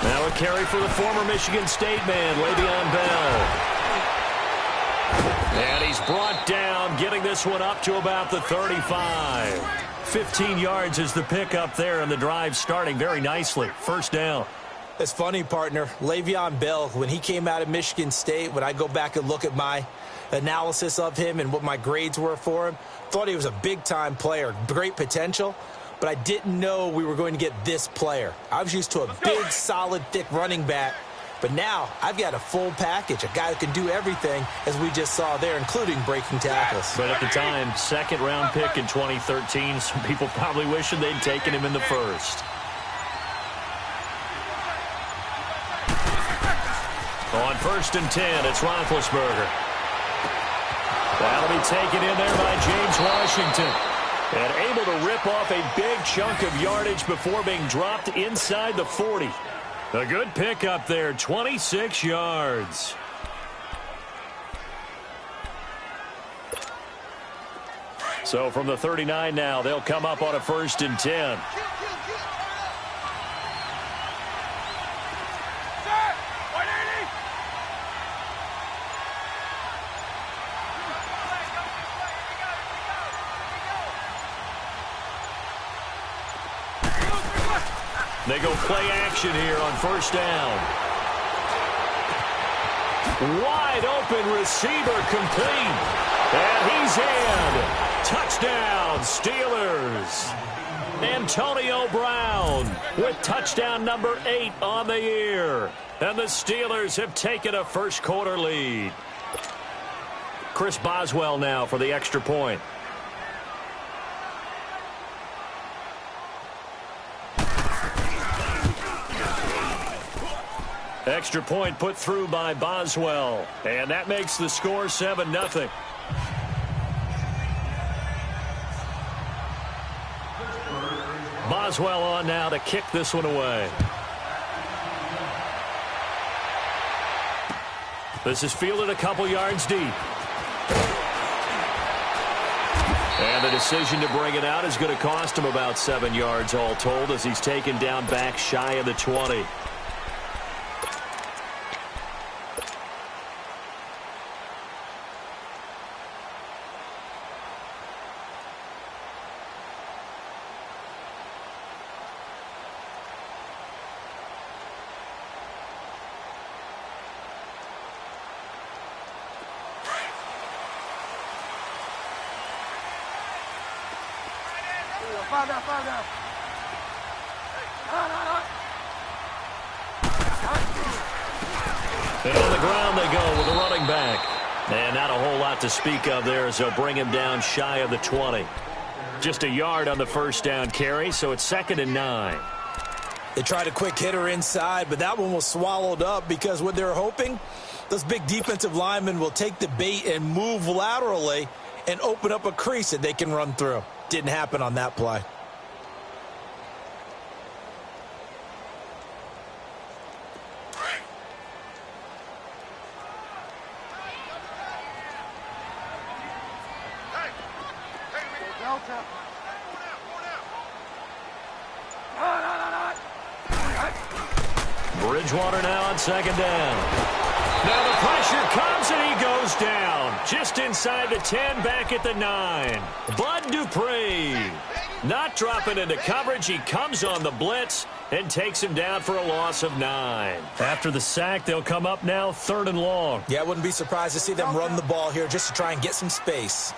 Now a carry for the former Michigan State man, Le'Veon Bell. And he's brought down, getting this one up to about the 35. 15 yards is the pickup there, and the drive starting very nicely. First down. It's funny, partner. Le'Veon Bell, when he came out of Michigan State, when I go back and look at my analysis of him and what my grades were for him, thought he was a big-time player, great potential, but I didn't know we were going to get this player. I was used to a big, solid, thick running back, but now I've got a full package, a guy who can do everything, as we just saw there, including breaking tackles. But at the time, second-round pick in 2013, some people probably wishing they'd taken him in the first. On 1st and 10, it's Roethlisberger. That'll be taken in there by James Washington. And able to rip off a big chunk of yardage before being dropped inside the 40. A good pickup there, 26 yards. So from the 39 now, they'll come up on a 1st and 10. They go play action here on 1st down. Wide open receiver complete. And he's in. Touchdown, Steelers. Antonio Brown with touchdown number 8 on the year. And the Steelers have taken a first-quarter lead. Chris Boswell now for the extra point. Extra point put through by Boswell. And that makes the score 7-0. Boswell on now to kick this one away. This is fielded a couple yards deep. And the decision to bring it out is going to cost him about 7 yards all told, as he's taken down back shy of the 20. And on the ground they go with a running back. And not a whole lot to speak of there, as they'll bring him down shy of the 20. Just a yard on the 1st down carry, so it's 2nd and 9. They tried a quick hitter inside, but that one was swallowed up because what they're hoping, those big defensive linemen will take the bait and move laterally and open up a crease that they can run through. Didn't happen on that play. Bridgewater now on 2nd down. Now the pressure comes and he goes down. Just inside the 10, back at the 9. Bud Dupree not dropping into coverage. He comes on the blitz and takes him down for a loss of 9. After the sack, they'll come up now 3rd and long. Yeah, I wouldn't be surprised to see them run the ball here just to try and get some space.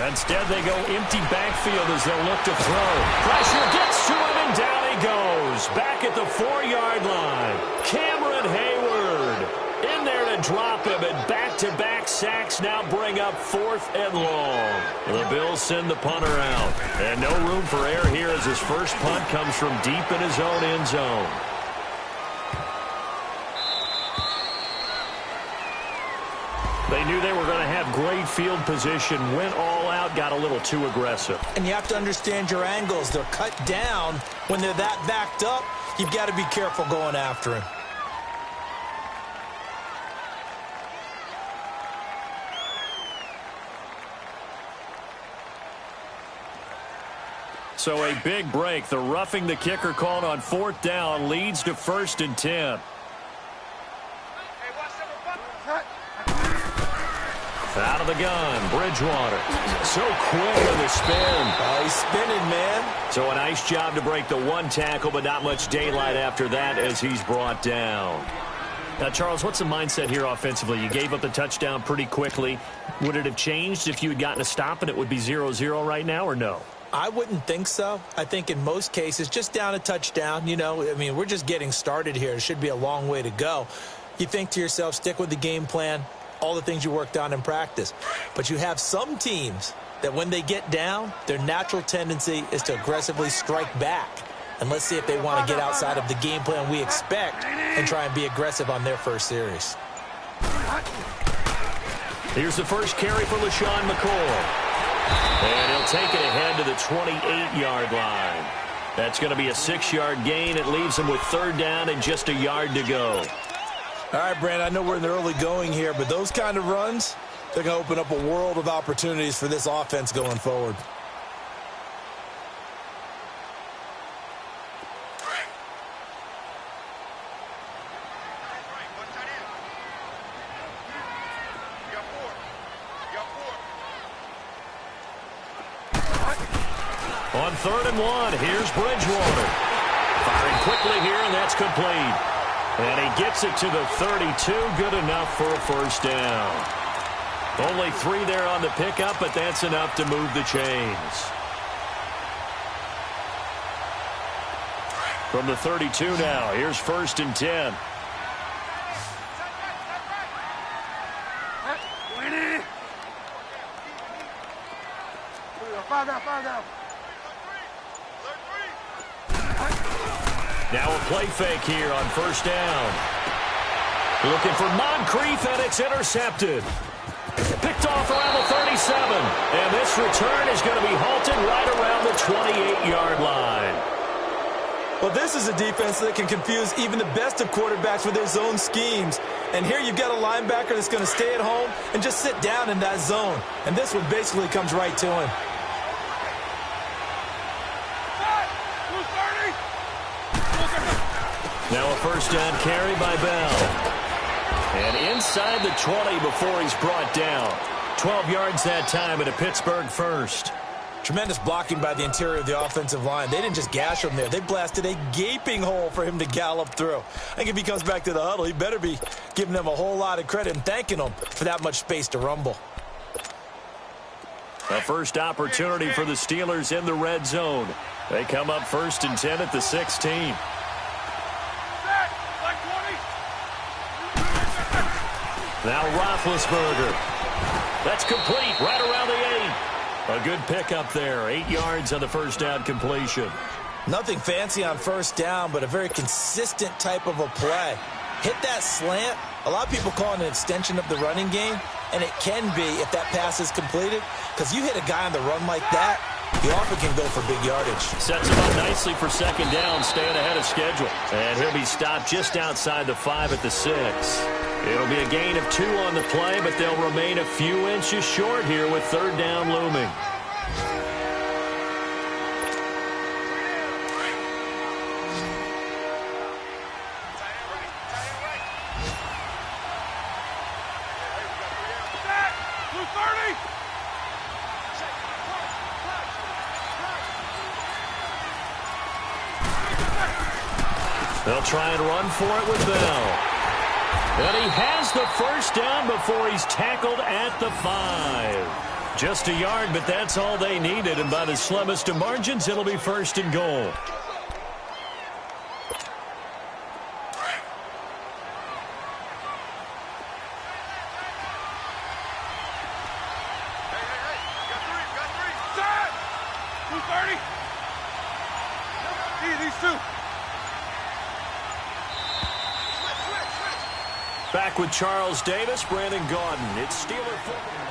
Instead, they go empty backfield as they'll look to throw. Pressure gets to him, and down he goes. Back at the 4-yard line. Cameron Hayward in there to drop him, and back-to-back sacks now bring up 4th and long. The Bills send the punter out. And no room for error here as his first punt comes from deep in his own end zone. They knew they were going to have great field position, went all out, got a little too aggressive. And you have to understand your angles. They're cut down. When they're that backed up, you've got to be careful going after him. So a big break. The roughing the kicker called on 4th down leads to 1st and 10. Out of the gun, Bridgewater. So quick with the spin. Oh, he's spinning, man. So a nice job to break the one tackle, but not much daylight after that as he's brought down. Now, Charles, what's the mindset here offensively? You gave up the touchdown pretty quickly. Would it have changed if you had gotten a stop and it would be 0-0 right now, or no? I wouldn't think so. I think in most cases, just down a touchdown, you know, I mean, we're just getting started here. It should be a long way to go. You think to yourself, stick with the game plan, all the things you worked on in practice. But you have some teams that when they get down, their natural tendency is to aggressively strike back. And let's see if they want to get outside of the game plan we expect and try and be aggressive on their first series. Here's the first carry for LaShawn McCoy. And he'll take it ahead to the 28-yard line. That's going to be a 6-yard gain. It leaves him with 3rd down and just a yard to go. All right, Brandon, I know we're in the early going here, but those kind of runs, they're going to open up a world of opportunities for this offense going forward. On 3rd and 1, here's Bridgewater. Firing quickly here, and that's complete. And he gets it to the 32, good enough for a 1st down. Only 3 there on the pickup, but that's enough to move the chains. From the 32 now, here's 1st and 10. Now a play fake here on 1st down. Looking for Moncrief, and it's intercepted. Picked off around the 37. And this return is going to be halted right around the 28-yard line. Well, this is a defense that can confuse even the best of quarterbacks with their zone schemes. And here you've got a linebacker that's going to stay at home and just sit down in that zone. And this one basically comes right to him. Now a 1st down carry by Bell. And inside the 20 before he's brought down. 12 yards that time and a Pittsburgh 1st. Tremendous blocking by the interior of the offensive line. They didn't just gash him there. They blasted a gaping hole for him to gallop through. I think if he comes back to the huddle, he better be giving them a whole lot of credit and thanking them for that much space to rumble. A first opportunity for the Steelers in the red zone. They come up 1st and 10 at the 16. Now Roethlisberger. That's complete right around the 8. A good pickup there. 8 yards on the 1st down completion. Nothing fancy on 1st down, but a very consistent type of a play. Hit that slant. A lot of people call it an extension of the running game, and it can be if that pass is completed, because you hit a guy on the run like that, he often can go for big yardage. Sets him up nicely for 2nd down, staying ahead of schedule. And he'll be stopped just outside the 5 at the 6. It'll be a gain of 2 on the play, but they'll remain a few inches short here with 3rd down looming. They'll try and run for it with Bell. And he has the 1st down before he's tackled at the 5. Just a yard, but that's all they needed. And by the slimmest of margins, it'll be 1st and goal. Back with Charles Davis, Brandon Gaudin. It's Steeler football.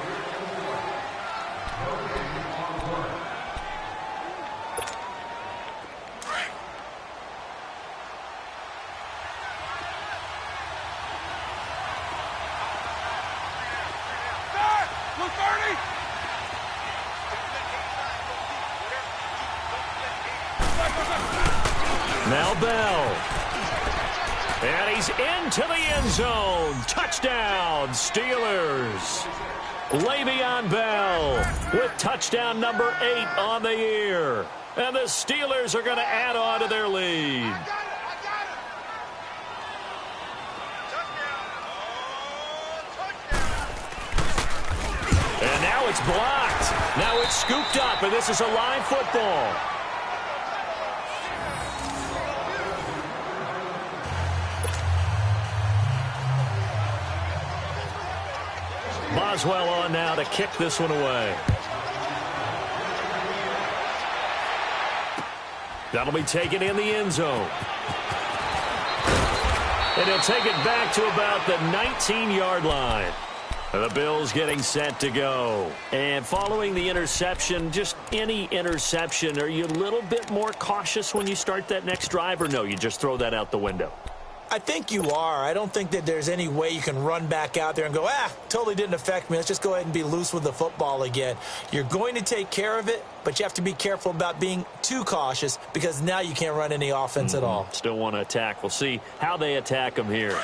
Now Bell. And he's into the end zone. Touchdown, Steelers. Le'Veon Bell with touchdown number 8 on the year. And the Steelers are going to add on to their lead. And now it's blocked. Now it's scooped up, and this is a live football. Boswell on now to kick this one away. That'll be taken in the end zone. And he'll take it back to about the 19-yard line. The Bills getting set to go. And following the interception, just any interception, are you a little bit more cautious when you start that next drive, or no, you just throw that out the window? I think you are. I don't think that there's any way you can run back out there and go, totally didn't affect me. Let's just go ahead and be loose with the football again. You're going to take care of it, but you have to be careful about being too cautious because now you can't run any offense at all. Still want to attack. We'll see how they attack them here.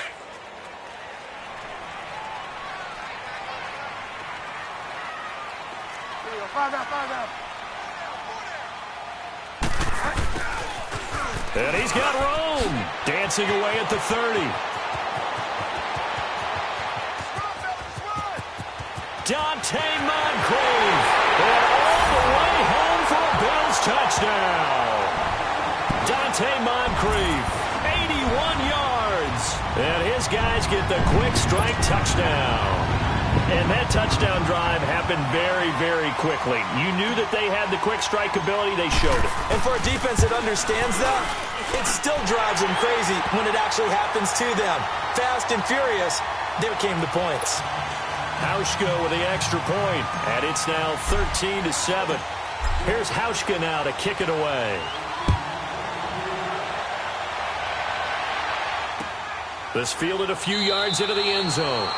And he's got Rome dancing away at the 30. Dante Moncrief. And all the way home for a Bills touchdown. Dante Moncrief, 81 yards. And his guys get the quick strike touchdown. And that touchdown drive happened very, very quickly. You knew that they had the quick strike ability. They showed it. And for a defense that understands that, it still drives them crazy when it actually happens to them. Fast and furious, there came the points. Hauschka with the extra point, and it's now 13-7. Here's Hauschka now to kick it away. This fielded a few yards into the end zone.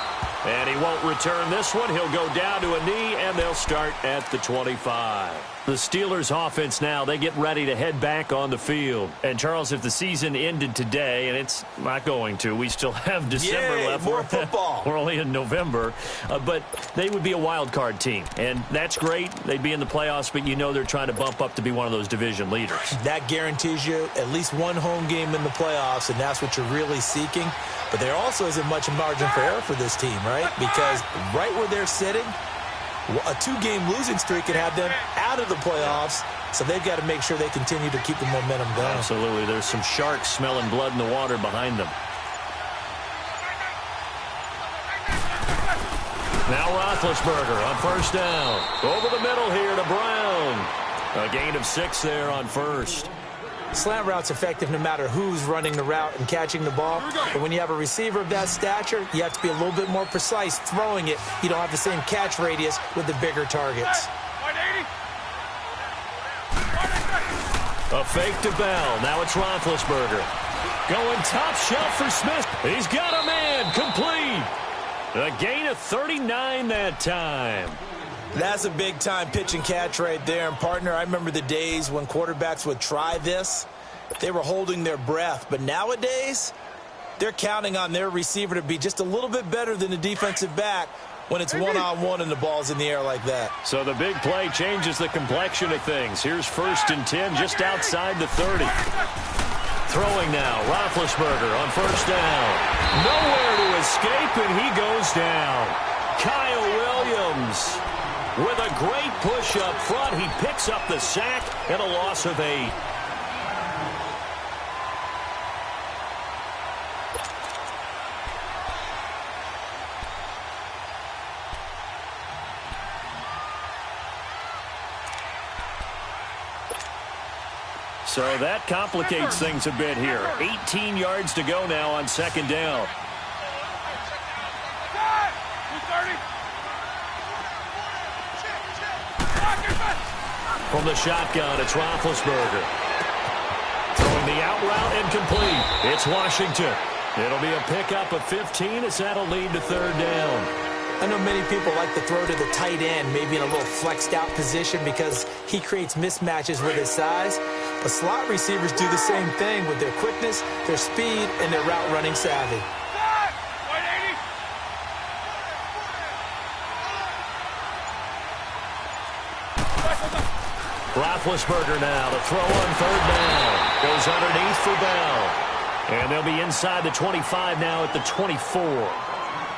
And he won't return this one. He'll go down to a knee, and they'll start at the 25. The Steelers offense now, they get ready to head back on the field. And, Charles, if the season ended today, and it's not going to, we still have December left. More football. We're only in November. But they would be a wild card team. And that's great. They'd be in the playoffs, but you know they're trying to bump up to be one of those division leaders. That guarantees you at least one home game in the playoffs, and that's what you're really seeking. But there also isn't much margin for error for this team, right? Because right where they're sitting, a 2-game losing streak could have them out of the playoffs, so they've got to make sure they continue to keep the momentum going. Absolutely. There's some sharks smelling blood in the water behind them. Now Roethlisberger on first down. Over the middle here to Brown. A gain of 6 there on first. Slant route's effective no matter who's running the route and catching the ball. But when you have a receiver of that stature, you have to be a little bit more precise throwing it. You don't have the same catch radius with the bigger targets. A fake to Bell. Now it's Roethlisberger. Going top shelf for Smith. He's got a man. Complete. A gain of 39 that time. That's a big-time pitch and catch right there. And, partner, I remember the days when quarterbacks would try this. They were holding their breath. But nowadays, they're counting on their receiver to be just a little bit better than the defensive back when it's one-on-one and the ball's in the air like that. So the big play changes the complexion of things. Here's 1st and 10 just outside the 30. Throwing now, Roethlisberger on first down. Nowhere to escape, and he goes down. Kyle Williams with a great push up front. He picks up the sack and a loss of 8. So that complicates things a bit here. 18 yards to go now on 2nd down. From the shotgun, it's Roethlisberger. Throwing the out route incomplete. It's Washington. It'll be a pickup of 15 as that'll lead to 3rd down. I know many people like to throw to the tight end, maybe in a little flexed out position because he creates mismatches with his size. But slot receivers do the same thing with their quickness, their speed, and their route running savvy. Roethlisberger now to throw on third down. Goes underneath for Bell. And they'll be inside the 25 now at the 24.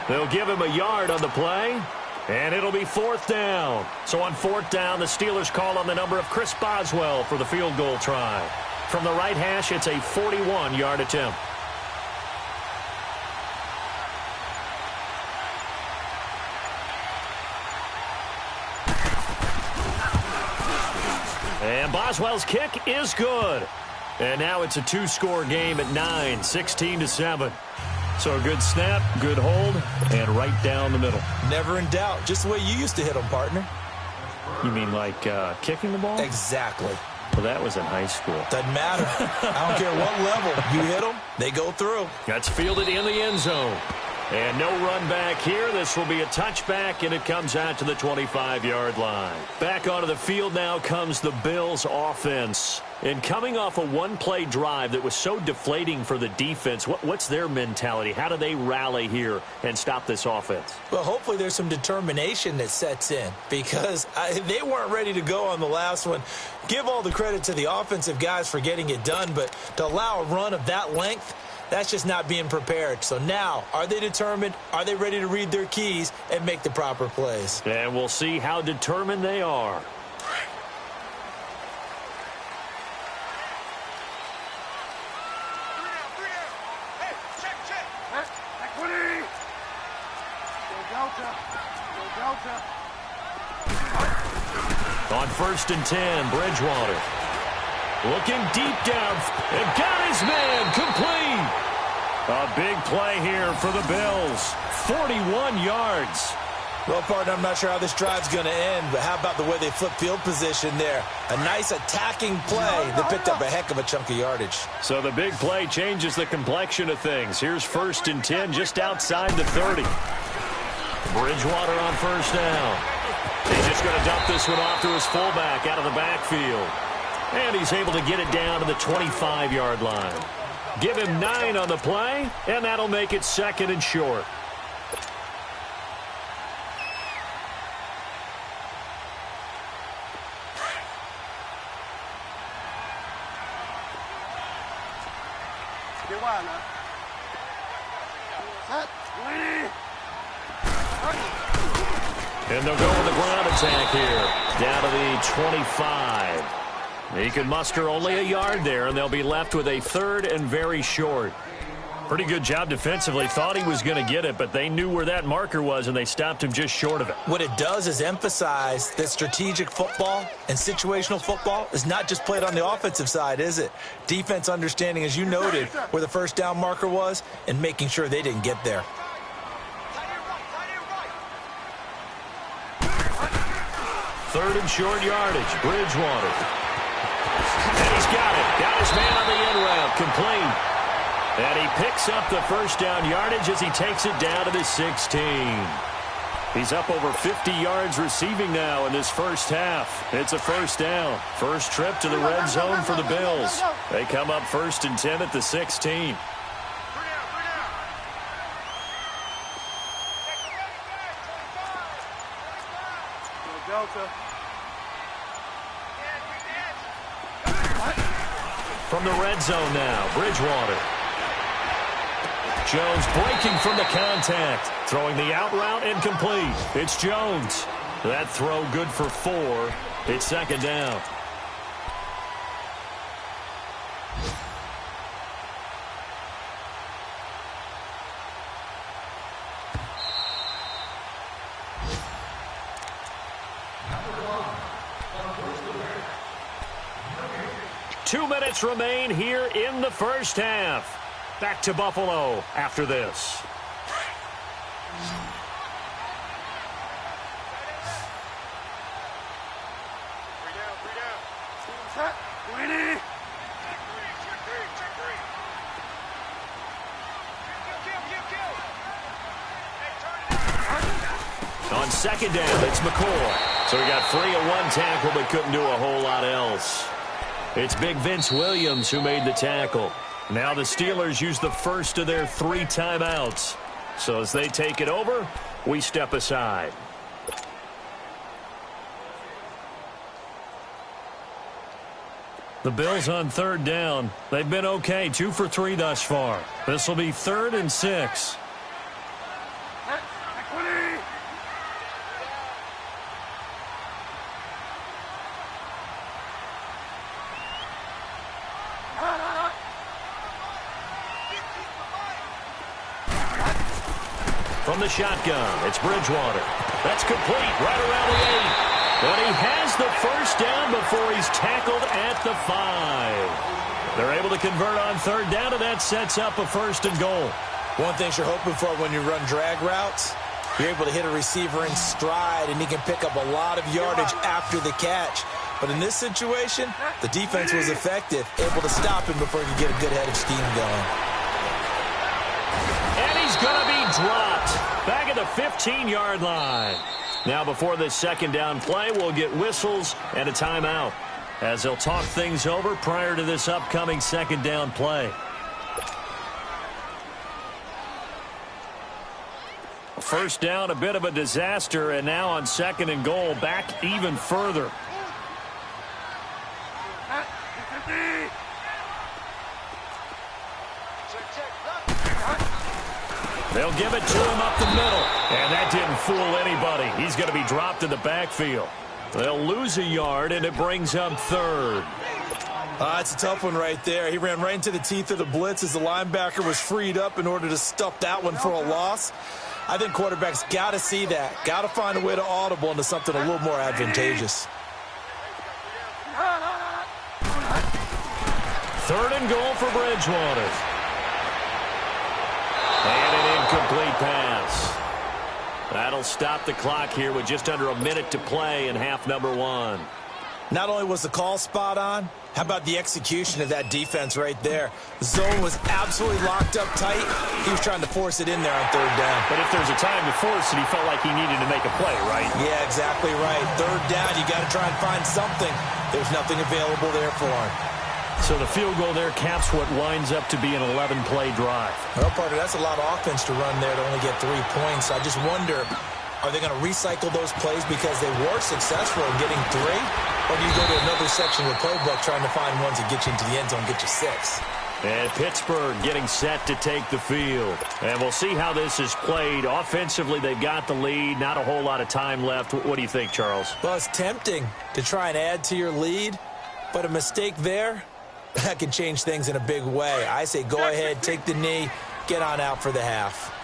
They'll give him a yard on the play. And it'll be fourth down. So on fourth down, the Steelers call on the number of Chris Boswell for the field goal try. From the right hash, it's a 41-yard attempt. And Boswell's kick is good. And now it's a two-score game at 9, 16-7. So a good snap, good hold, and right down the middle. Never in doubt. Just the way you used to hit them, partner. You mean like kicking the ball? Exactly. Well, that was in high school. Doesn't matter. I don't care what level. You hit them, they go through. That's fielded in the end zone. And no run back here. This will be a touchback, and it comes out to the 25-yard line. Back onto the field now comes the Bills' offense. And coming off a one-play drive that was so deflating for the defense, what's their mentality? How do they rally here and stop this offense? Well, hopefully there's some determination that sets in because they weren't ready to go on the last one. Give all the credit to the offensive guys for getting it done, but to allow a run of that length, that's just not being prepared. So now, are they determined? Are they ready to read their keys and make the proper plays? And we'll see how determined they are. On 1st and 10, Bridgewater. Looking deep down, and got his man complete. A big play here for the Bills. 41 yards. Well, partner, I'm not sure how this drive's going to end, but how about the way they flip field position there? A nice attacking play that picked up a heck of a chunk of yardage. So the big play changes the complexion of things. Here's 1st and 10 just outside the 30. Bridgewater on 1st down. He's just going to dump this one off to his fullback out of the backfield. And he's able to get it down to the 25-yard line. Give him 9 on the play, and that'll make it 2nd and short. And they'll go with the ground attack here. Down to the 25. He can muster only a yard there, and they'll be left with a 3rd and very short. Pretty good job defensively. Thought he was going to get it, but they knew where that marker was, and they stopped him just short of it. What it does is emphasize that strategic football and situational football is not just played on the offensive side, is it? Defense understanding, as you noted, where the 1st down marker was and making sure they didn't get there. 3rd and short yardage. Bridgewater. And he's got it. Got his man on the end route. Complete. And he picks up the 1st down yardage as he takes it down to the 16. He's up over 50 yards receiving now in this first half. It's a 1st down. First trip to the red zone for the Bills. They come up 1st and 10 at the 16. From the red zone now, Bridgewater. Jones breaking from the contact. Throwing the out route incomplete. It's Jones. That throw good for 4. It's 2nd down. Two minutes remain here in the first half. Back to Buffalo after this. On 2nd down, it's McCoy. So he got free of one tackle but couldn't do a whole lot else. It's big Vince Williams who made the tackle. Now the Steelers use the first of their 3 timeouts. So as they take it over, we step aside. The Bills on 3rd down. They've been okay, 2 for 3 thus far. This will be 3rd and 6. From the shotgun, it's Bridgewater. That's complete right around the 8. But he has the first down before he's tackled at the 5. They're able to convert on 3rd down, and that sets up a 1st and goal. One thing you're hoping for when you run drag routes, you're able to hit a receiver in stride, and he can pick up a lot of yardage after the catch. But in this situation, the defense was effective, able to stop him before he could get a good head of steam going. And he's going to be dropped back at the 15-yard line. Now before this 2nd down play, we'll get whistles and a timeout as they'll talk things over prior to this upcoming 2nd down play. First down, a bit of a disaster, and now on 2nd and goal, back even further. They'll give it to him up the middle. And that didn't fool anybody. He's going to be dropped in the backfield. They'll lose a yard, and it brings up 3rd. It's a tough one right there. He ran right into the teeth of the blitz as the linebacker was freed up in order to stuff that one for a loss. I think quarterbacks got to see that. Got to find a way to audible into something a little more advantageous. 3rd and goal for Bridgewater. And an incomplete pass. That'll stop the clock here with just under a minute to play in half number 1. Not only was the call spot on, how about the execution of that defense right there? The zone was absolutely locked up tight. He was trying to force it in there on 3rd down. But if there's a time to force it, he felt like he needed to make a play, right? Yeah, exactly right. 3rd down, you got to try and find something. There's nothing available there for him. So the field goal there caps what winds up to be an 11-play drive. Well, partner, that's a lot of offense to run there to only get 3 points. I just wonder, are they going to recycle those plays because they were successful in getting 3? Or do you go to another section of the playbook trying to find ones that get you into the end zone, get you 6? And Pittsburgh getting set to take the field. And we'll see how this is played. Offensively, they've got the lead. Not a whole lot of time left. What do you think, Charles? Well, it's tempting to try and add to your lead, but a mistake there, that can change things in a big way. I say go ahead, take the knee, get on out for the half.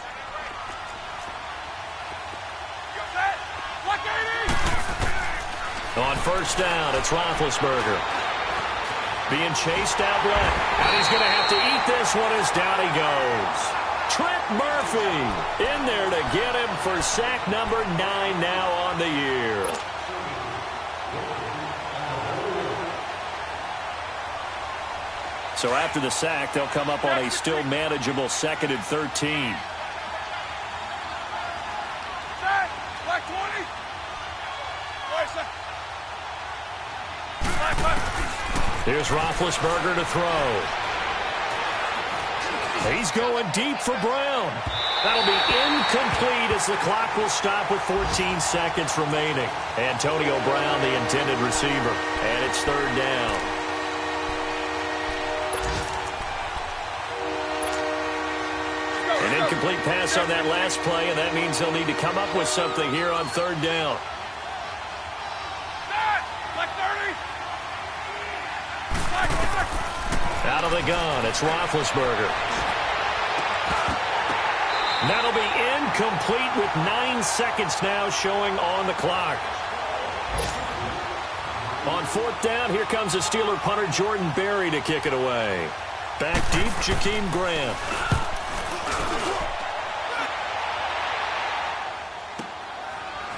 On 1st down, it's Roethlisberger. Being chased out left. And he's going to have to eat this one as down he goes. Trent Murphy in there to get him for sack number 9 now on the year. So after the sack, they'll come up on a still manageable 2nd and 13. Here's Roethlisberger to throw. He's going deep for Brown. That'll be incomplete as the clock will stop with 14 seconds remaining. Antonio Brown, the intended receiver. And it's 3rd down. An incomplete pass on that last play, and that means they'll need to come up with something here on 3rd down. Out of the gun, it's Roethlisberger. That'll be incomplete with 9 seconds now showing on the clock. On 4th down, here comes the Steeler punter Jordan Berry to kick it away. Back deep, Jakeem Grant.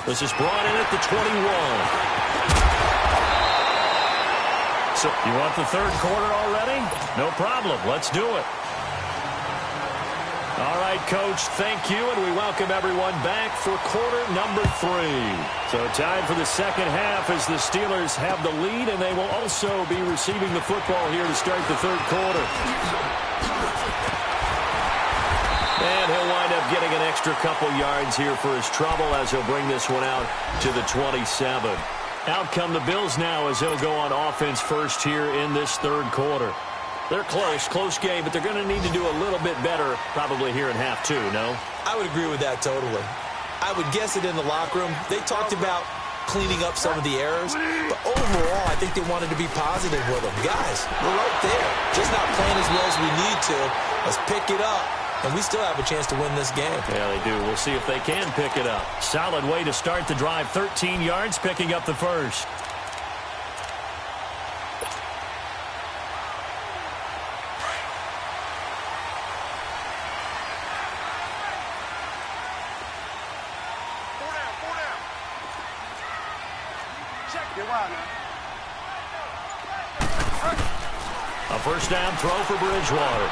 This is brought in at the 21. So you want the 3rd quarter already? No problem. Let's do it. All right. right, Coach. Thank you, and we welcome everyone back for quarter number 3. So time for the second half as the Steelers have the lead, and they will also be receiving the football here to start the third quarter. And he'll wind up getting an extra couple yards here for his trouble as he'll bring this one out to the 27. Out come the Bills now as they'll go on offense first here in this third quarter. They're close game, but they're going to need to do a little bit better probably here in half 2, no? I would agree with that totally. I would guess it in the locker room. They talked about cleaning up some of the errors, but overall, I think they wanted to be positive with them. Guys, we're right there. Just not playing as well as we need to. Let's pick it up, and we still have a chance to win this game. Yeah, they do. We'll see if they can pick it up. Solid way to start the drive. 13 yards, picking up the first. A first down throw for Bridgewater.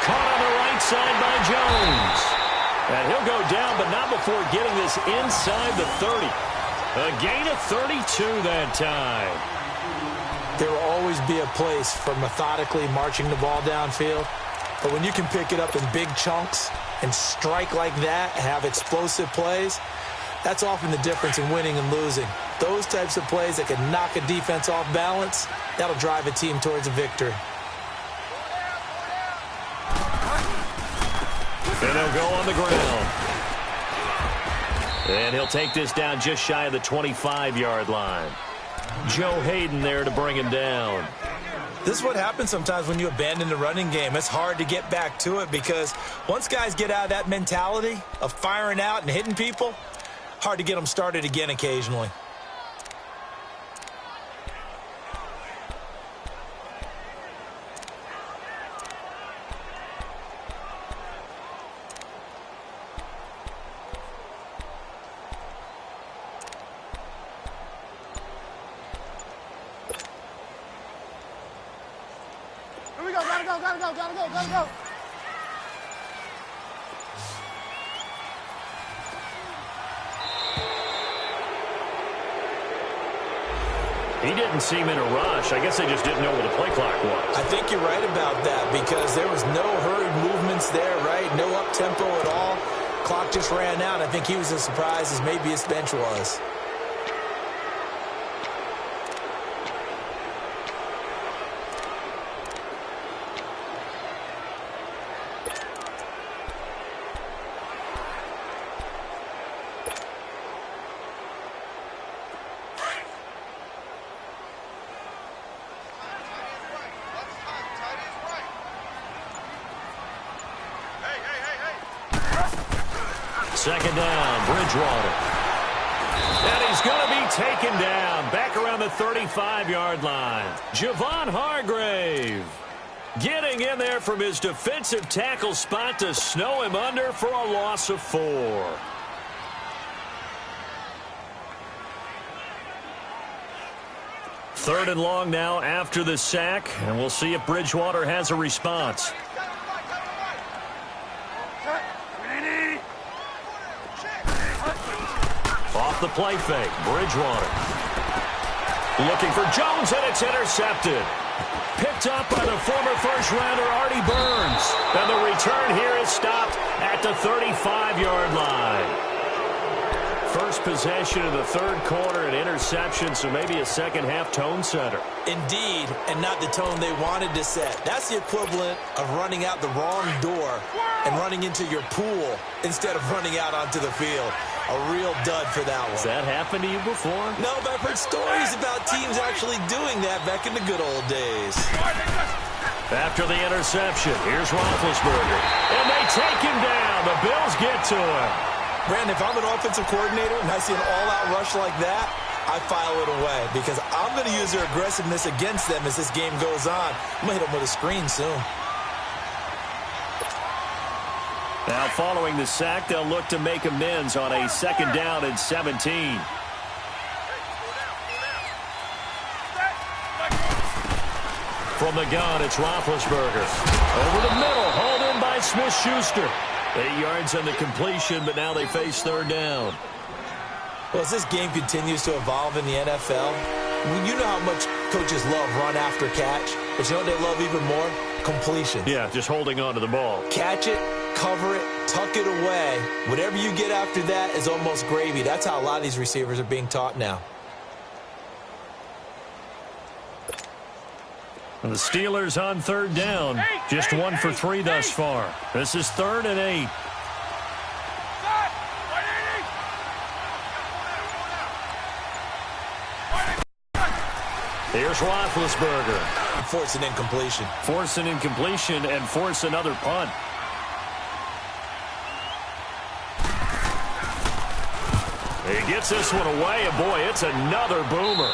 Caught on the right side by Jones. And he'll go down, but not before getting this inside the 30. A gain of 32 that time. There will always be a place for methodically marching the ball downfield. But when you can pick it up in big chunks and strike like that, have explosive plays, that's often the difference in winning and losing. Those types of plays that can knock a defense off balance, that'll drive a team towards a victory. And he'll go on the ground. And he'll take this down just shy of the 25-yard line. Joe Hayden there to bring him down. This is what happens sometimes when you abandon the running game. It's hard to get back to it because once guys get out of that mentality of firing out and hitting people, hard to get them started again occasionally. Gotta go. He didn't seem in a rush. I guess they just didn't know where the play clock was. I think you're right about that because there was no hurried movements there, right? No up-tempo at all. Clock just ran out. I think he was as surprised as maybe his bench was. Second down, Bridgewater. And he's going to be taken down back around the 35-yard line. Javon Hargrave getting in there from his defensive tackle spot to snow him under for a loss of 4. Third and long now after the sack, and we'll see if Bridgewater has a response. Off the play fake, Bridgewater. Looking for Jones, and it's intercepted. Picked up by the former first-rounder Artie Burns. And the return here is stopped at the 35-yard line. First possession of the third quarter, an interception, so maybe a second-half tone setter. Indeed, and not the tone they wanted to set. That's the equivalent of running out the wrong door and running into your pool instead of running out onto the field. A real dud for that one. Has that happened to you before? No, but I've heard stories about teams actually doing that back in the good old days. After the interception, here's Roethlisberger. And they take him down. The Bills get to him. Brandon, if I'm an offensive coordinator and I see an all-out rush like that, I file it away because I'm going to use their aggressiveness against them as this game goes on. I'm going to hit them with a screen soon. Now, following the sack, they'll look to make amends on a second down and 17. From the gun, it's Roethlisberger. Over the middle, hauled in by Smith-Schuster. 8 yards on the completion, but now they face third down. Well, as this game continues to evolve in the NFL, you know how much coaches love run after catch, but you know what they love even more? Completion. Yeah, just holding on to the ball. Catch it, cover it, tuck it away. Whatever you get after that is almost gravy. That's how a lot of these receivers are being taught now. And the Steelers on third down. Just 1 for 3 thus far. This is 3rd and 8. Here's Roethlisberger. Force an incompletion. Force an incompletion and force another punt. He gets this one away, and boy, it's another boomer.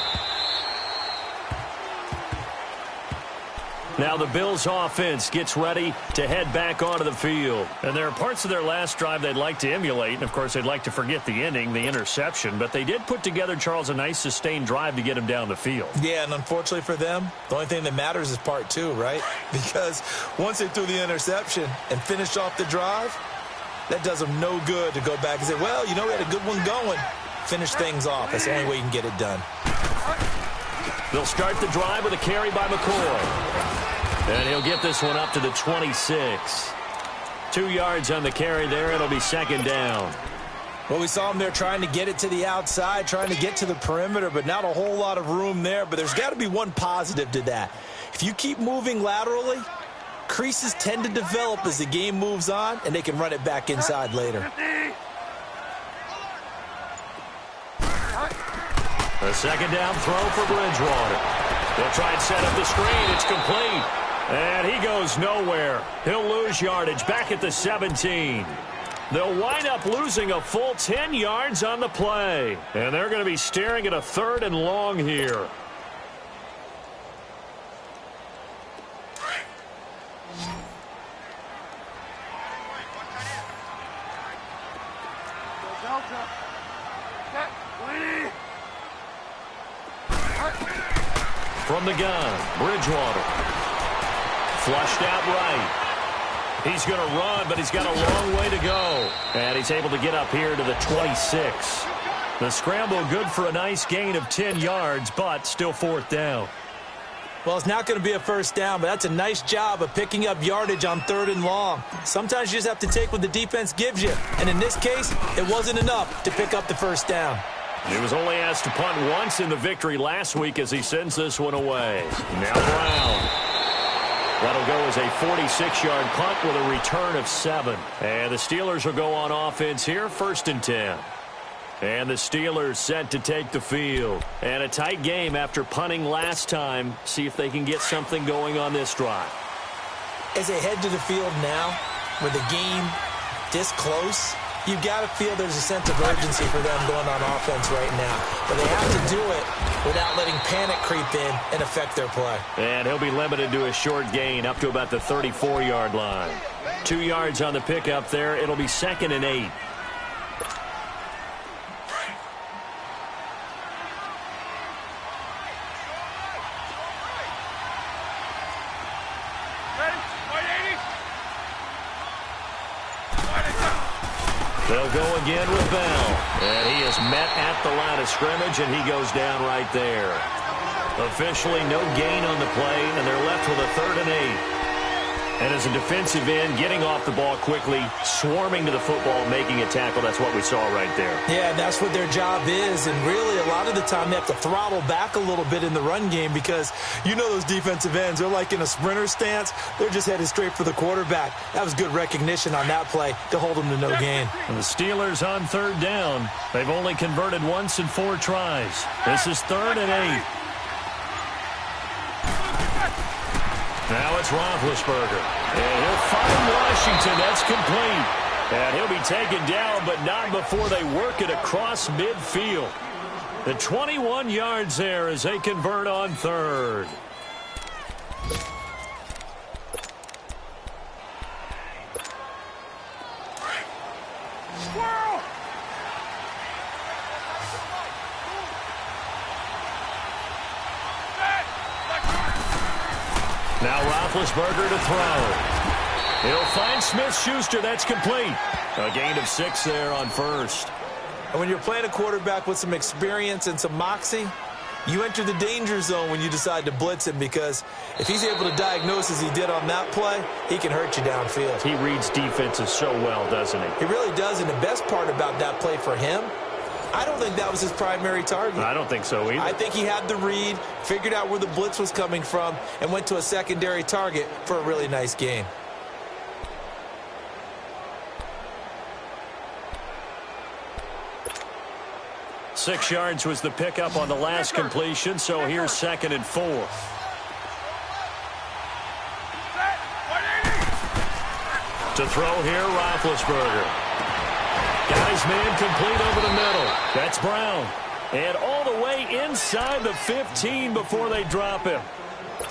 Now the Bills offense gets ready to head back onto the field. And there are parts of their last drive they'd like to emulate. And, of course, they'd like to forget the ending, the interception. But they did put together, Charles, a nice sustained drive to get him down the field. Yeah, and unfortunately for them, the only thing that matters is part 2, right? Because once they threw the interception and finished off the drive, that does them no good to go back and say, well, you know, we had a good one going. Finish things off. That's the only way you can get it done. They'll start the drive with a carry by McCoy. And he'll get this one up to the 26. 2 yards on the carry there. It'll be 2nd down. Well, we saw him there trying to get it to the outside, trying to get to the perimeter, but not a whole lot of room there. But there's got to be one positive to that. If you keep moving laterally, creases tend to develop as the game moves on, and they can run it back inside later. A 2nd down throw for Bridgewater. They'll try and set up the screen. It's complete. And he goes nowhere. He'll lose yardage back at the 17. They'll wind up losing a full 10 yards on the play. And they're going to be staring at a 3rd and long here. From the gun, Bridgewater. Flushed out right. He's going to run, but he's got a long way to go. And he's able to get up here to the 26. The scramble good for a nice gain of 10 yards, but still 4th down. Well, it's not going to be a 1st down, but that's a nice job of picking up yardage on 3rd and long. Sometimes you just have to take what the defense gives you. And in this case, it wasn't enough to pick up the 1st down. He was only asked to punt once in the victory last week as he sends this one away. Now Brown. That'll go as a 46-yard punt with a return of 7. And the Steelers will go on offense here, 1st and 10. And the Steelers set to take the field. And a tight game after punting last time. See if they can get something going on this drive. As they head to the field now, with the game this close, you've got to feel there's a sense of urgency for them going on offense right now. But they have to do it without letting panic creep in and affect their play. And he'll be limited to a short gain up to about the 34-yard line. 2 yards on the pickup there. It'll be 2nd and 8. They'll go again with Bell. And he is met at the line of scrimmage, and he goes down right there. Officially no gain on the play, and they're left with a 3rd and 8. And as a defensive end, getting off the ball quickly, swarming to the football, making a tackle, that's what we saw right there. Yeah, that's what their job is. And really, a lot of the time, they have to throttle back a little bit in the run game because you know those defensive ends, they're like in a sprinter stance. They're just headed straight for the quarterback. That was good recognition on that play to hold them to no gain. And the Steelers on 3rd down. They've only converted once in 4 tries. This is 3rd and 8. Now it's Roethlisberger. And he'll find Washington. That's complete. And he'll be taken down, but not before they work it across midfield. The 21 yards there as they convert on 3rd. Now Roethlisberger to throw. He'll find Smith-Schuster. That's complete. A gain of 6 there on first. And when you're playing a quarterback with some experience and some moxie, you enter the danger zone when you decide to blitz him, because if he's able to diagnose as he did on that play, he can hurt you downfield. He reads defenses so well, doesn't he? He really does, and the best part about that play for him, I don't think that was his primary target. I don't think so either. I think he had the read, figured out where the blitz was coming from, and went to a secondary target for a really nice gain. Six yards was the pickup on the last completion, so here's 2nd and 4. To throw here, Roethlisberger. Got his man complete over the middle. That's Brown. And all the way inside the 15 before they drop him.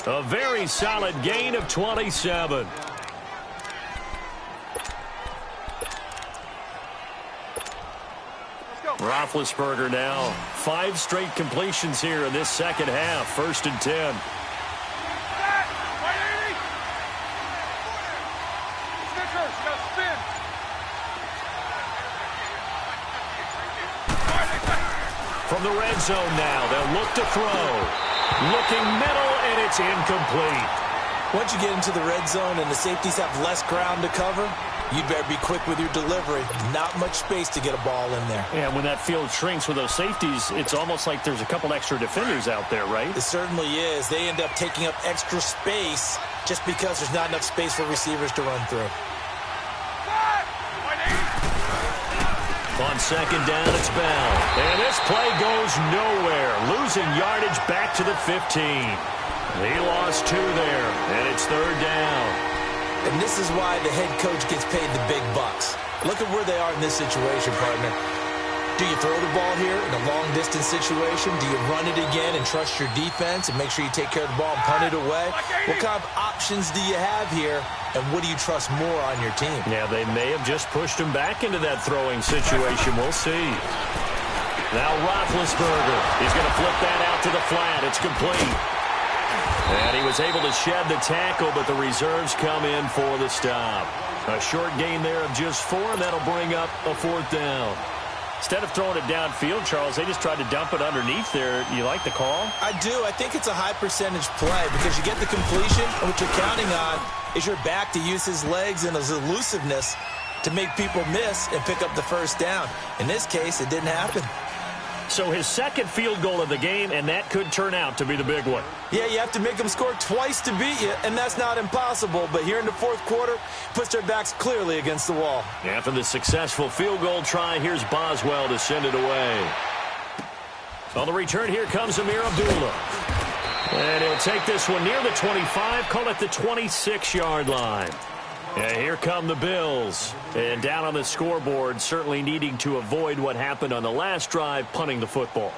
A very solid gain of 27. Roethlisberger now. 5 straight completions here in this second half. 1st and 10. From the red zone now, they'll look to throw. Looking middle, and it's incomplete. Once you get into the red zone and the safeties have less ground to cover, you'd better be quick with your delivery. Not much space to get a ball in there. Yeah, when that field shrinks with those safeties, it's almost like there's a couple extra defenders out there, right? It certainly is. They end up taking up extra space just because there's not enough space for receivers to run through. On 2nd down, it's Bell. And this play goes nowhere. Losing yardage back to the 15. He lost 2 there, and it's 3rd down. And this is why the head coach gets paid the big bucks. Look at where they are in this situation, partner. Do you throw the ball here in a long-distance situation? Do you run it again and trust your defense and make sure you take care of the ball and punt it away? What kind of options do you have here, and what do you trust more on your team? Yeah, they may have just pushed him back into that throwing situation. We'll see. Now Roethlisberger. He's going to flip that out to the flat. It's complete. And he was able to shed the tackle, but the reserves come in for the stop. A short gain there of just 4, and that'll bring up a 4th down. Instead of throwing it downfield, Charles, they just tried to dump it underneath there. You like the call? I do. I think it's a high-percentage play because you get the completion, and what you're counting on is your back to use his legs and his elusiveness to make people miss and pick up the 1st down. In this case, it didn't happen. So his 2nd field goal of the game, and that could turn out to be the big one. Yeah, you have to make them score twice to beat you, and that's not impossible. But here in the 4th quarter, puts their backs clearly against the wall. After the successful field goal try, here's Boswell to send it away. On the return, here comes Amir Abdullah. And he'll take this one near the 25, call it the 26-yard line. And here come the Bills. And down on the scoreboard, certainly needing to avoid what happened on the last drive, punting the football.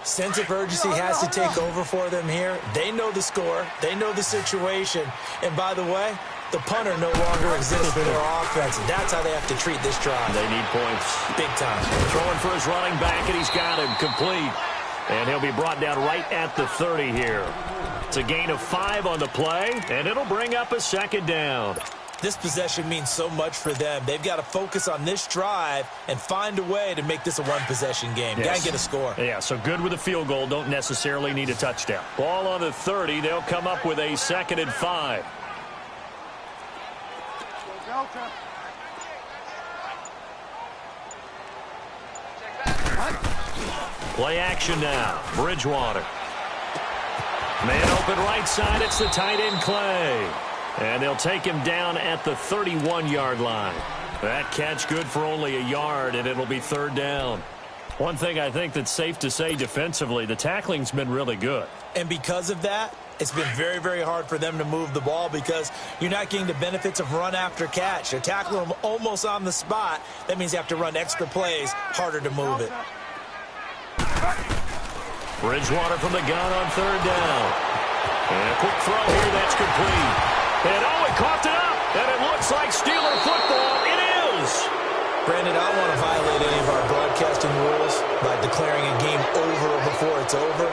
Sense of urgency has to take over for them here. They know the score. They know the situation. And by the way, the punter no longer exists for their offense. And that's how they have to treat this drive. They need points. Big time. Throwing for his running back, and he's got him complete. And he'll be brought down right at the 30 here. It's a gain of 5 on the play, and it'll bring up a 2nd down. This possession means so much for them. They've got to focus on this drive and find a way to make this a one-possession game. Yes. Got to get a score. Yeah, so good with a field goal. Don't necessarily need a touchdown. Ball on the 30. They'll come up with a 2nd and 5. Play action now. Bridgewater. Man open right side. It's the tight end Clay. And they'll take him down at the 31-yard line. That catch good for only a yard, and it'll be 3rd down. One thing I think that's safe to say defensively, the tackling's been really good. And because of that, it's been very, very hard for them to move the ball because you're not getting the benefits of run after catch. They're tackling them almost on the spot. That means you have to run extra plays, harder to move it. Bridgewater from the gun on 3rd down. And a quick throw here, that's complete. And he coughed it up. And it looks like Steeler football. It is. Brandon, I don't want to violate any of our broadcasting rules by declaring a game over before it's over.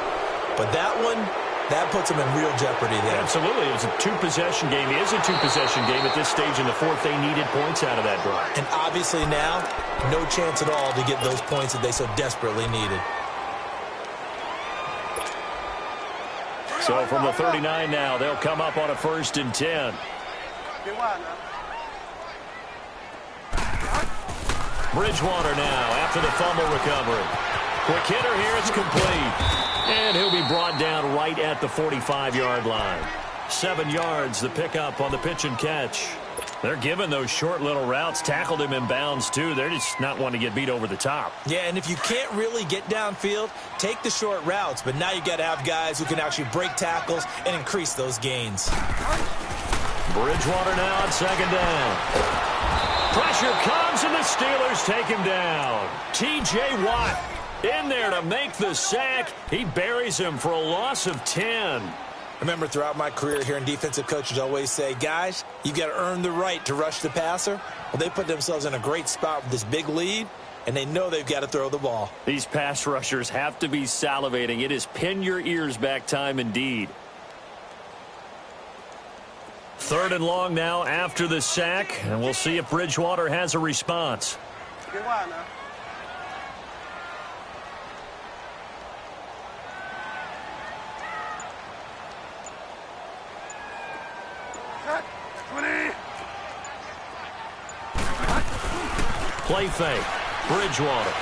But that one That puts them in real jeopardy there. Absolutely. It was a two-possession game. It is a two-possession game at this stage in the fourth. They needed points out of that drive. And obviously now, no chance at all to get those points that they so desperately needed. So from the 39 now, they'll come up on a 1st and 10. Bridgewater now after the fumble recovery. Quick hitter here, it's complete. And he'll be brought down right at the 45-yard line. 7 yards, the pickup on the pitch and catch. They're giving those short little routes. Tackled him in bounds, too. They're just not wanting to get beat over the top. Yeah, and if you can't really get downfield, take the short routes. But now you got to have guys who can actually break tackles and increase those gains. Bridgewater now on 2nd down. Pressure comes, and the Steelers take him down. T.J. Watt in there to make the sack. He buries him for a loss of 10. I remember throughout my career hearing defensive coaches always say, guys, you've got to earn the right to rush the passer. Well, they put themselves in a great spot with this big lead, and they know they've got to throw the ball. These pass rushers have to be salivating. It is pin your ears back time indeed. 3rd and long now after the sack, and we'll see if Bridgewater has a response. Play fake. Bridgewater.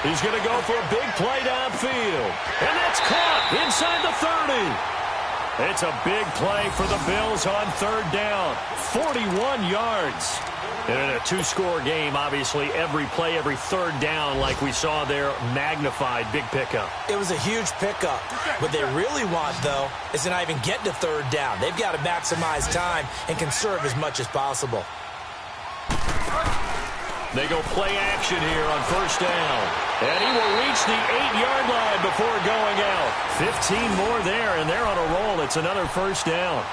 He's going to go for a big play downfield. And that's caught inside the 30. It's a big play for the Bills on 3rd down. 41 yards. And in a two-score game, obviously, every play, every 3rd down, like we saw there, magnified. Big pickup. It was a huge pickup. What they really want, though, is to not even get to 3rd down. They've got to maximize time and conserve as much as possible. They go play action here on 1st down. And he will reach the 8-yard line before going out. 15 more there, and they're on a roll. It's another 1st down.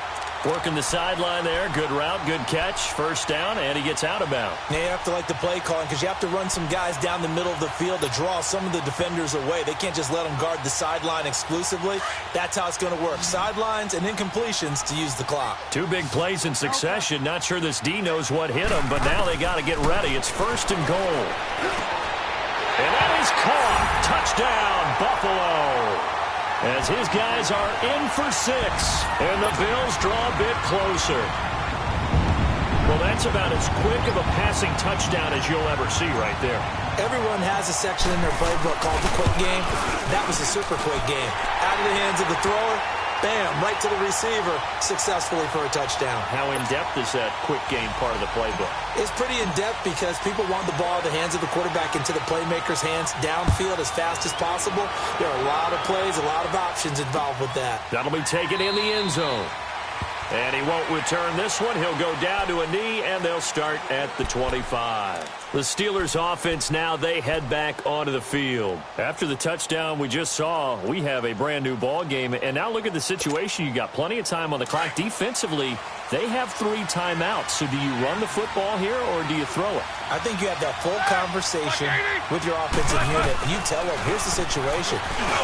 Working the sideline there. Good route, good catch. 1st down, and he gets out of bounds. Now you have to like the play calling because you have to run some guys down the middle of the field to draw some of the defenders away. They can't just let them guard the sideline exclusively. That's how it's going to work. Sidelines and incompletions to use the clock. 2 big plays in succession. Not sure this D knows what hit him, but now they got to get ready. It's 1st and goal. And that is caught. Touchdown, Buffalo. As his guys are in for 6. And the Bills draw a bit closer. Well, that's about as quick of a passing touchdown as you'll ever see right there. Everyone has a section in their playbook called the quick game. That was a super quick game. Out of the hands of the thrower, bam, right to the receiver, successfully for a touchdown. How in-depth is that quick game part of the playbook? It's pretty in-depth because people want the ball in the hands of the quarterback into the playmaker's hands downfield as fast as possible. There are a lot of plays, a lot of options involved with that. That'll be taken in the end zone. And he won't return this one. He'll go down to a knee, and they'll start at the 25. The Steelers offense now, they head back onto the field. After the touchdown we just saw, we have a brand new ball game. And now look at the situation. You got plenty of time on the clock. Defensively, they have 3 timeouts. So do you run the football here or do you throw it? I think you have that full conversation with your offensive unit. You tell them, here's the situation.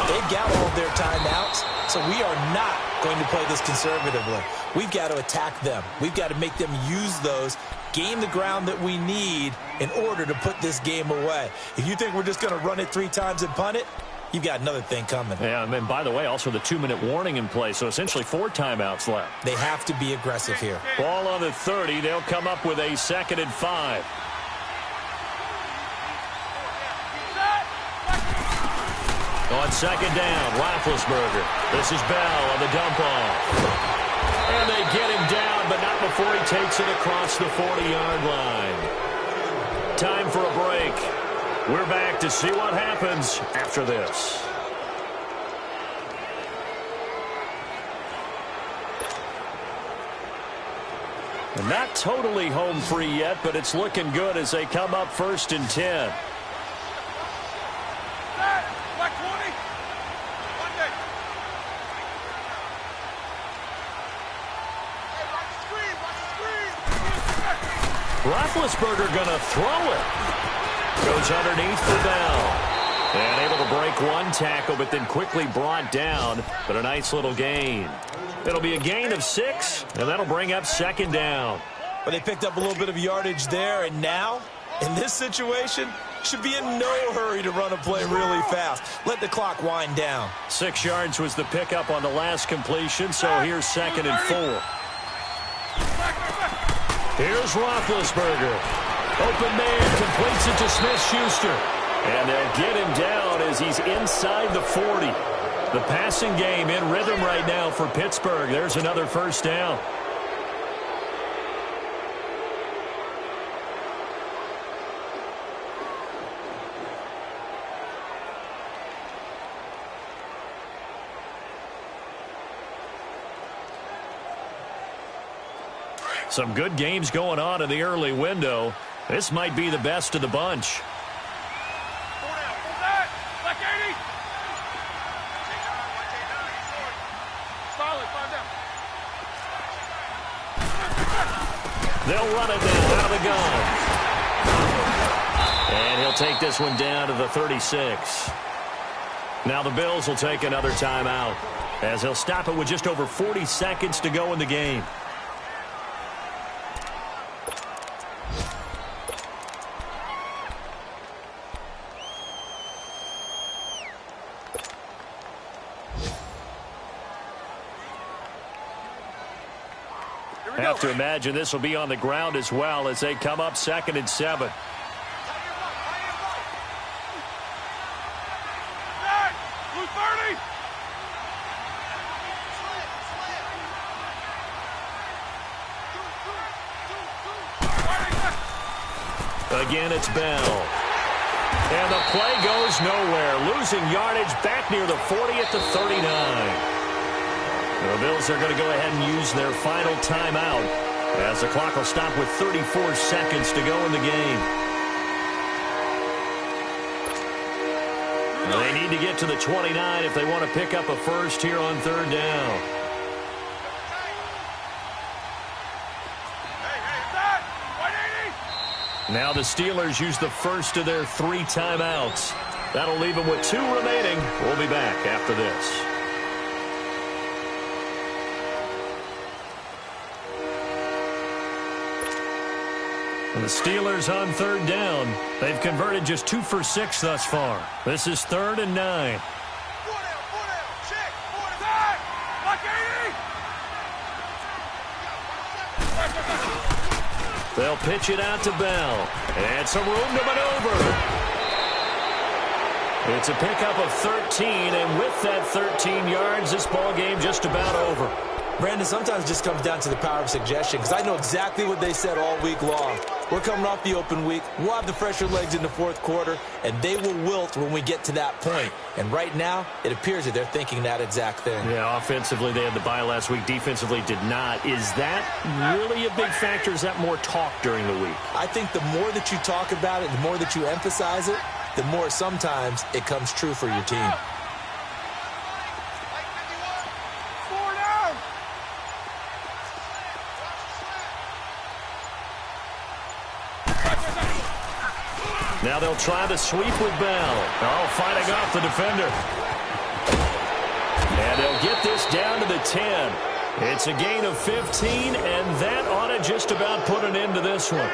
They've got all of their timeouts, so we are not going to play this conservatively. We've got to attack them. We've got to make them use those, gain the ground that we need in order to put this game away. If you think we're just going to run it 3 times and punt it, you've got another thing coming. Yeah, and by the way, also the 2-minute warning in play, so essentially 4 timeouts left. They have to be aggressive here. Ball on the 30. They'll come up with a 2nd and 5. On 2nd down, Roethlisberger. This is Bell on the dump off. And they get him down, but not before he takes it across the 40-yard line. Time for a break. We're back to see what happens after this. And not totally home free yet, but it's looking good as they come up 1st and 10. Roethlisberger going to throw it. Goes underneath for Bell. And able to break one tackle, but then quickly brought down. But a nice little gain. It'll be a gain of 6, and that'll bring up second down. But they picked up a little bit of yardage there, and now, in this situation, should be in no hurry to run a play really fast. Let the clock wind down. 6 yards was the pickup on the last completion, so here's 2nd and 4. Here's Roethlisberger. Open man, completes it to Smith-Schuster. And they'll get him down as he's inside the 40. The passing game in rhythm right now for Pittsburgh. There's another first down. Some good games going on in the early window. This might be the best of the bunch. They'll run it down out of the gun. And he'll take this one down to the 36. Now the Bills will take another timeout as he'll stop it with just over 40 seconds to go in the game. I have to imagine this will be on the ground as well as they come up 2nd and 7. Again, it's Bell. And the play goes nowhere. Losing yardage back near the 40 at the 39. The Bills are going to go ahead and use their final timeout as the clock will stop with 34 seconds to go in the game. They need to get to the 29 if they want to pick up a first here on 3rd down. Now the Steelers use the first of their 3 timeouts. That'll leave them with 2 remaining. We'll be back after this. And the Steelers on 3rd down. They've converted just 2 for 6 thus far. This is 3rd and 9. They'll pitch it out to Bell. And some room to maneuver. It's a pickup of 13, and with that 13 yards, this ball game just about over. Brandon, sometimes it just comes down to the power of suggestion, because I know exactly what they said all week long. We're coming off the open week. We'll have the fresher legs in the 4th quarter, and they will wilt when we get to that point. And right now, it appears that they're thinking that exact thing. Yeah, offensively, they had the bye last week. Defensively, did not. Is that really a big factor? Is that more talk during the week? I think the more that you talk about it, the more that you emphasize it, the more sometimes it comes true for your team. Now they'll try the sweep with Bell. Oh, fighting off the defender. And they'll get this down to the 10. It's a gain of 15, and that ought to just about put an end to this one.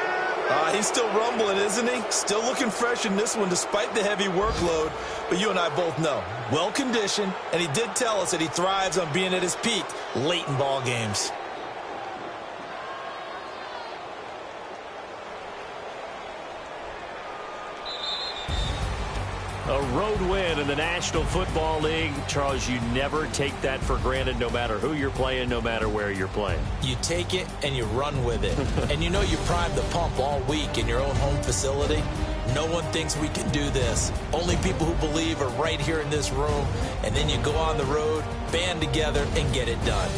He's still rumbling, isn't he? Still looking fresh in this one despite the heavy workload. But you and I both know, well-conditioned, and he did tell us that he thrives on being at his peak late in ball games. A road win in the National Football League. Charles, you never take that for granted no matter who you're playing, no matter where you're playing. You take it and you run with it. And you know you primed the pump all week in your own home facility. No one thinks we can do this. Only people who believe are right here in this room. And then you go on the road, band together, and get it done.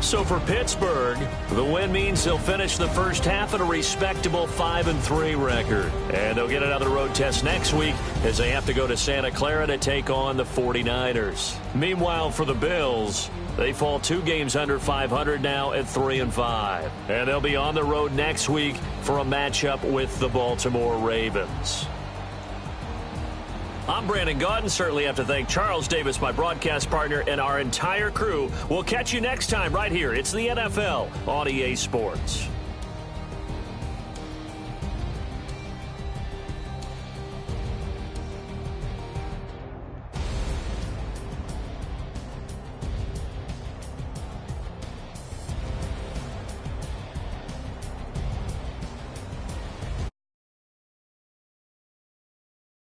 So for Pittsburgh, the win means they'll finish the first half at a respectable 5-3 record. And they'll get another road test next week as they have to go to Santa Clara to take on the 49ers. Meanwhile, for the Bills, they fall 2 games under 500 now at 3-5. And they'll be on the road next week for a matchup with the Baltimore Ravens. I'm Brandon Gaudin. Certainly have to thank Charles Davis, my broadcast partner, and our entire crew. We'll catch you next time right here. It's the NFL on EA Sports.